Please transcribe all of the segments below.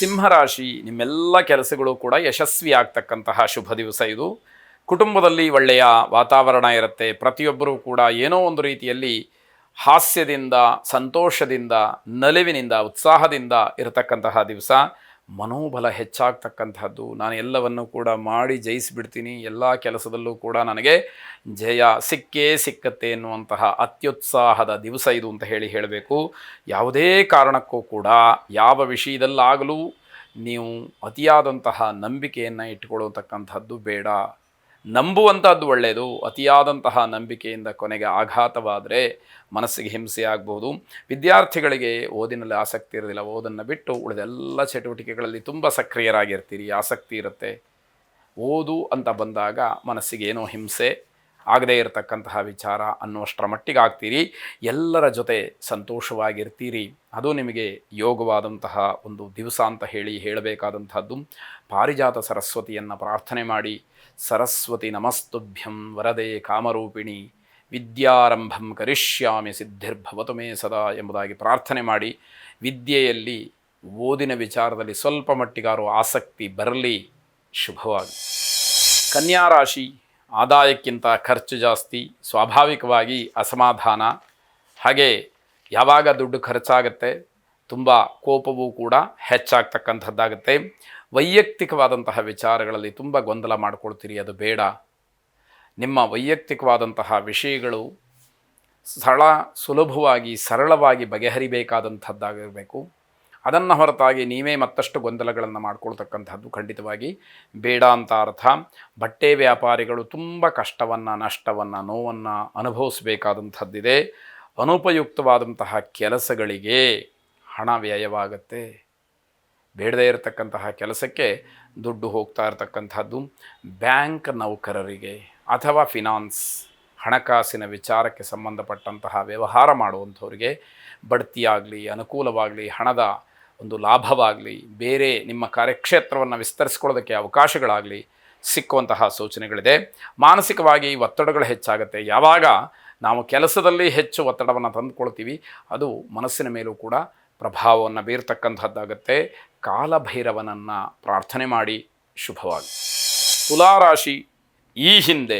ಸಿಂಹರಾಶಿ ನಿಮ್ಮೆಲ್ಲ ಕೆಲಸಗಳು ಕೂಡ ಯಶಸ್ವಿ ಆಗ್ತಕ್ಕಂತಹ ಶುಭ ದಿವಸ ಇದು. ಕುಟುಂಬದಲ್ಲಿ ಒಳ್ಳೆಯ ವಾತಾವರಣ ಇರುತ್ತೆ. ಪ್ರತಿಯೊಬ್ಬರೂ ಕೂಡ ಏನೋ ಒಂದು ರೀತಿಯಲ್ಲಿ ಹಾಸ್ಯದಿಂದ, ಸಂತೋಷದಿಂದ, ನಲಿವಿನಿಂದ, ಉತ್ಸಾಹದಿಂದ ಇರತಕ್ಕಂತಹ ದಿವಸ. ಮನೋಬಲ ಹೆಚ್ಚಾಗ್ತಕ್ಕಂಥದ್ದು. ನಾನು ಎಲ್ಲವನ್ನು ಕೂಡ ಮಾಡಿ ಜಯಿಸಿಬಿಡ್ತೀನಿ, ಎಲ್ಲ ಕೆಲಸದಲ್ಲೂ ಕೂಡ ನನಗೆ ಜಯ ಸಿಕ್ಕೇ ಸಿಕ್ಕತ್ತೆ ಎನ್ನುವಂತಹ ಅತ್ಯುತ್ಸಾಹದ ದಿವಸ ಇದು ಅಂತ ಹೇಳಬೇಕು. ಯಾವುದೇ ಕಾರಣಕ್ಕೂ ಕೂಡ ಯಾವ ವಿಷಯದಲ್ಲಾಗಲೂ ನೀವು ಅತಿಯಾದಂತಹ ನಂಬಿಕೆಯನ್ನು ಇಟ್ಟುಕೊಳ್ಳತಕ್ಕಂಥದ್ದು ಬೇಡ. ನಂಬುವಂಥದ್ದು ಒಳ್ಳೆಯದು. ಅತಿಯಾದಂತಹ ನಂಬಿಕೆಯಿಂದ ಕೊನೆಗೆ ಆಘಾತವಾದರೆ ಮನಸ್ಸಿಗೆ ಹಿಂಸೆ ಆಗಬಹುದು. ವಿದ್ಯಾರ್ಥಿಗಳಿಗೆ ಓದಿನಲ್ಲಿ ಆಸಕ್ತಿ ಇರೋದಿಲ್ಲ, ಓದನ್ನು ಬಿಟ್ಟು ಉಳಿದೆಲ್ಲ ಚಟುವಟಿಕೆಗಳಲ್ಲಿ ತುಂಬ ಸಕ್ರಿಯರಾಗಿರ್ತೀರಿ, ಆಸಕ್ತಿ ಇರುತ್ತೆ. ಓದು ಅಂತ ಬಂದಾಗ ಮನಸ್ಸಿಗೆ ಏನೋ ಹಿಂಸೆ ಆಗದೇ ಇರತಕ್ಕಂತಹ ವಿಚಾರ ಅನ್ನುವಷ್ಟರ ಮಟ್ಟಿಗೆ ಆಗ್ತೀರಿ. ಎಲ್ಲರ ಜೊತೆ ಸಂತೋಷವಾಗಿರ್ತೀರಿ. ಅದು ನಿಮಗೆ ಯೋಗವಾದಂತಹ ಒಂದು ದಿವಸ ಅಂತ ಹೇಳಬೇಕಾದಂಥದ್ದು. ಪಾರಿಜಾತ ಸರಸ್ವತಿಯನ್ನು ಪ್ರಾರ್ಥನೆ ಮಾಡಿ, ಸರಸ್ವತಿ ನಮಸ್ತುಭ್ಯಂ ವರದೆ ಕಾಮರೂಪಿಣಿ ವಿದ್ಯಾರಂಭಂ ಕರಿಷ್ಯಾಮಿ ಸಿದ್ಧಿರ್ಭವತು ಮೇ ಸದಾ ಎಂಬುದಾಗಿ ಪ್ರಾರ್ಥನೆ ಮಾಡಿ, ವಿದ್ಯೆಯಲ್ಲಿ ಓದಿನ ವಿಚಾರದಲ್ಲಿ ಸ್ವಲ್ಪ ಮಟ್ಟಿಗಾರು ಆಸಕ್ತಿ ಬರಲಿ. ಶುಭವಾಗಿ. ಕನ್ಯಾ ರಾಶಿ, ಆದಾಯಕ್ಕಿಂತ ಖರ್ಚು ಜಾಸ್ತಿ, ಸ್ವಾಭಾವಿಕವಾಗಿ ಅಸಮಾಧಾನ, ಹಾಗೆ ಯಾವಾಗ ದುಡ್ಡು ಖರ್ಚಾಗುತ್ತೆ ತುಂಬ ಕೋಪವೂ ಕೂಡ ಹೆಚ್ಚಾಗ್ತಕ್ಕಂಥದ್ದಾಗುತ್ತೆ. ವೈಯಕ್ತಿಕವಾದಂತಹ ವಿಚಾರಗಳಲ್ಲಿ ತುಂಬ ಗೊಂದಲ ಮಾಡ್ಕೊಳ್ತೀರಿ, ಅದು ಬೇಡ. ನಿಮ್ಮ ವೈಯಕ್ತಿಕವಾದಂತಹ ವಿಷಯಗಳು ಸುಲಭವಾಗಿ ಸರಳವಾಗಿ ಬಗೆಹರಿಬೇಕಾದಂಥದ್ದಾಗಿರಬೇಕು. ಅದನ್ನು ಹೊರತಾಗಿ ನೀವೇ ಮತ್ತಷ್ಟು ಗೊಂದಲಗಳನ್ನು ಮಾಡ್ಕೊಳ್ತಕ್ಕಂಥದ್ದು ಖಂಡಿತವಾಗಿ ಬೇಡ ಅಂತ ಅರ್ಥ. ಬಟ್ಟೆ ವ್ಯಾಪಾರಿಗಳು ತುಂಬ ಕಷ್ಟವನ್ನು, ನಷ್ಟವನ್ನು, ನೋವನ್ನು ಅನುಭವಿಸಬೇಕಾದಂಥದ್ದಿದೆ. ಅನುಪಯುಕ್ತವಾದಂತಹ ಕೆಲಸಗಳಿಗೆ ಹಣ ವ್ಯಯವಾಗುತ್ತೆ. ಬೇಡದೇ ಇರತಕ್ಕಂತಹ ಕೆಲಸಕ್ಕೆ ದುಡ್ಡು ಹೋಗ್ತಾ ಇರತಕ್ಕಂಥದ್ದು. ಬ್ಯಾಂಕ್ ನೌಕರರಿಗೆ ಅಥವಾ ಫಿನಾನ್ಸ್, ಹಣಕಾಸಿನ ವಿಚಾರಕ್ಕೆ ಸಂಬಂಧಪಟ್ಟಂತಹ ವ್ಯವಹಾರ ಮಾಡುವಂಥವ್ರಿಗೆ ಬಡ್ತಿಯಾಗಲಿ, ಅನುಕೂಲವಾಗಲಿ, ಹಣದ ಒಂದು ಲಾಭವಾಗಲಿ, ಬೇರೆ ನಿಮ್ಮ ಕಾರ್ಯಕ್ಷೇತ್ರವನ್ನು ವಿಸ್ತರಿಸ್ಕೊಳ್ಳೋದಕ್ಕೆ ಅವಕಾಶಗಳಾಗಲಿ ಸಿಕ್ಕುವಂತಹ ಸೂಚನೆಗಳಿದೆ. ಮಾನಸಿಕವಾಗಿ ಒತ್ತಡಗಳು ಹೆಚ್ಚಾಗುತ್ತೆ. ಯಾವಾಗ ನಾವು ಕೆಲಸದಲ್ಲಿ ಹೆಚ್ಚು ಒತ್ತಡವನ್ನು ತಂದುಕೊಳ್ತೀವಿ, ಅದು ಮನಸ್ಸಿನ ಮೇಲೂ ಕೂಡ ಪ್ರಭಾವವನ್ನು ಬೀರ್ತಕ್ಕಂಥದ್ದಾಗುತ್ತೆ. ಕಾಲಭೈರವನನ್ನು ಪ್ರಾರ್ಥನೆ ಮಾಡಿ. ಶುಭವಾಗಿ. ತುಲಾರಾಶಿ, ಈ ಹಿಂದೆ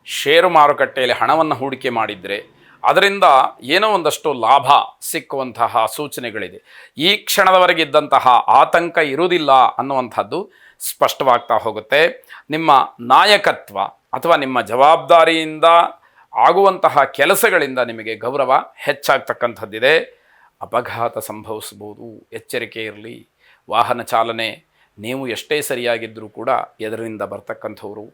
ಷೇರು ಮಾರುಕಟ್ಟೆಯಲ್ಲಿ ಹಣವನ್ನು ಹೂಡಿಕೆ ಮಾಡಿದರೆ ಅದರಿಂದ ಏನೋ ಒಂದಷ್ಟು ಲಾಭ ಸಿಕ್ಕುವಂತಹ ಸೂಚನೆಗಳಿದೆ. ಈ ಕ್ಷಣದವರೆಗಿದ್ದಂತಹ ಆತಂಕ ಇರುವುದಿಲ್ಲ ಅನ್ನುವಂಥದ್ದು ಸ್ಪಷ್ಟವಾಗ್ತಾ ಹೋಗುತ್ತೆ. ನಿಮ್ಮ ನಾಯಕತ್ವ ಅಥವಾ ನಿಮ್ಮ ಜವಾಬ್ದಾರಿಯಿಂದ ಆಗುವಂತಹ ಕೆಲಸಗಳಿಂದ ನಿಮಗೆ ಗೌರವ ಹೆಚ್ಚಾಗ್ತಕ್ಕಂಥದ್ದಿದೆ. ಅಪಘಾತ ಸಂಭವಿಸ್ಬೋದು, ಎಚ್ಚರಿಕೆ ಇರಲಿ. ವಾಹನ ಚಾಲನೆ, ನೀವು ಎಷ್ಟೇ ಸರಿಯಾಗಿದ್ದರೂ ಕೂಡ ಎದುರಿನಿಂದ ಬರ್ತಕ್ಕಂಥವ್ರು,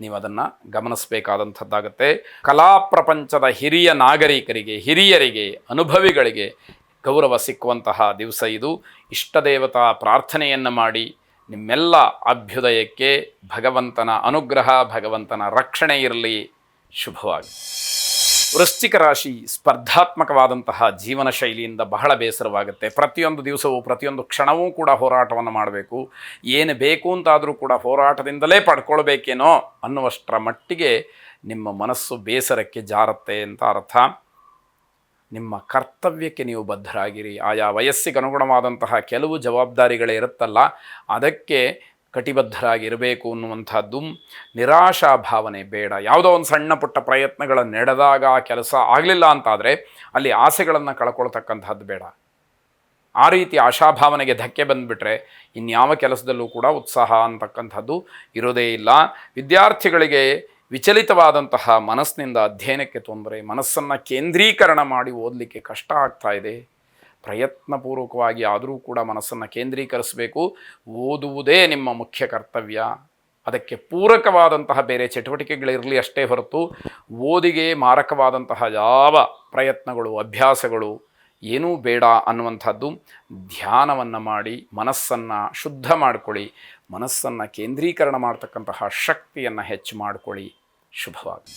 ನೀವು ಅದನ್ನು ಗಮನಿಸಬೇಕಾದಂಥದ್ದಾಗುತ್ತೆ. ಕಲಾ ಪ್ರಪಂಚದ ಹಿರಿಯ ನಾಗರಿಕರಿಗೆ, ಹಿರಿಯರಿಗೆ, ಅನುಭವಿಗಳಿಗೆ ಗೌರವ ಸಿಕ್ಕುವಂತಹ ದಿವಸ ಇದು. ಇಷ್ಟದೇವತಾ ಪ್ರಾರ್ಥನೆಯನ್ನು ಮಾಡಿ ನಿಮ್ಮೆಲ್ಲ ಅಭ್ಯುದಯಕ್ಕೆ ಭಗವಂತನ ಅನುಗ್ರಹ, ಭಗವಂತನ ರಕ್ಷಣೆ ಇರಲಿ. ಶುಭವಾಗಿ. ವೃಶ್ಚಿಕ ರಾಶಿ, ಸ್ಪರ್ಧಾತ್ಮಕವಾದಂತಹ ಜೀವನ ಶೈಲಿಯಿಂದ ಬಹಳ ಬೇಸರವಾಗುತ್ತೆ. ಪ್ರತಿಯೊಂದು ದಿವಸವೂ, ಪ್ರತಿಯೊಂದು ಕ್ಷಣವೂ ಕೂಡ ಹೋರಾಟವನ್ನು ಮಾಡಬೇಕು. ಏನು ಬೇಕು ಅಂತಾದರೂ ಕೂಡ ಹೋರಾಟದಿಂದಲೇ ಪಡ್ಕೊಳ್ಬೇಕೇನೋ ಅನ್ನುವಷ್ಟರ ಮಟ್ಟಿಗೆ ನಿಮ್ಮ ಮನಸ್ಸು ಬೇಸರಕ್ಕೆ ಜಾರತ್ತೆ ಅಂತ ಅರ್ಥ. ನಿಮ್ಮ ಕರ್ತವ್ಯಕ್ಕೆ ನೀವು ಬದ್ಧರಾಗಿರಿ. ಆಯಾ ವಯಸ್ಸಿಗೆ ಅನುಗುಣವಾದಂತಹ ಕೆಲವು ಜವಾಬ್ದಾರಿಗಳೇ ಇರುತ್ತಲ್ಲ, ಅದಕ್ಕೆ ಕಟಿಬದ್ಧರಾಗಿರಬೇಕು ಅನ್ನುವಂಥದ್ದು. ನಿರಾಶಾ ಭಾವನೆ ಬೇಡ. ಯಾವುದೋ ಒಂದು ಸಣ್ಣ ಪುಟ್ಟ ಪ್ರಯತ್ನಗಳ ನಡೆದಾಗ ಆ ಕೆಲಸ ಆಗಲಿಲ್ಲ ಅಂತಾದರೆ ಅಲ್ಲಿ ಆಸೆಗಳನ್ನು ಕಳ್ಕೊಳ್ತಕ್ಕಂಥದ್ದು ಬೇಡ. ಆ ರೀತಿ ಆಶಾಭಾವನೆಗೆ ಧಕ್ಕೆ ಬಂದುಬಿಟ್ರೆ ಇನ್ಯಾವ ಕೆಲಸದಲ್ಲೂ ಕೂಡ ಉತ್ಸಾಹ ಅಂತಕ್ಕಂಥದ್ದು ಇರೋದೇ ಇಲ್ಲ. ವಿದ್ಯಾರ್ಥಿಗಳಿಗೆ ವಿಚಲಿತವಾದಂತಹ ಮನಸ್ಸಿನಿಂದ ಅಧ್ಯಯನಕ್ಕೆ ತೊಂದರೆ, ಮನಸ್ಸನ್ನು ಕೇಂದ್ರೀಕರಣ ಮಾಡಿ ಓದಲಿಕ್ಕೆ ಕಷ್ಟ ಆಗ್ತಾ ಇದೆ. ಪ್ರಯತ್ನಪೂರ್ವಕವಾಗಿ ಆದರೂ ಕೂಡ ಮನಸ್ಸನ್ನು ಕೇಂದ್ರೀಕರಿಸಬೇಕು. ಓದುವುದೇ ನಿಮ್ಮ ಮುಖ್ಯ ಕರ್ತವ್ಯ. ಅದಕ್ಕೆ ಪೂರಕವಾದಂತಹ ಬೇರೆ ಚಟುವಟಿಕೆಗಳಿರಲಿ ಅಷ್ಟೇ ಹೊರತು ಓದಿಗೆ ಮಾರಕವಾದಂತಹ ಯಾವ ಪ್ರಯತ್ನಗಳು, ಅಭ್ಯಾಸಗಳು ಏನೂ ಬೇಡ ಅನ್ನುವಂಥದ್ದು. ಧ್ಯಾನವನ್ನು ಮಾಡಿ ಮನಸ್ಸನ್ನು ಶುದ್ಧ ಮಾಡಿಕೊಳ್ಳಿ. ಮನಸ್ಸನ್ನು ಕೇಂದ್ರೀಕರಣ ಮಾಡ್ತಕ್ಕಂತಹ ಶಕ್ತಿಯನ್ನು ಹೆಚ್ಚು ಮಾಡಿಕೊಳ್ಳಿ. ಶುಭವಾಗಿ.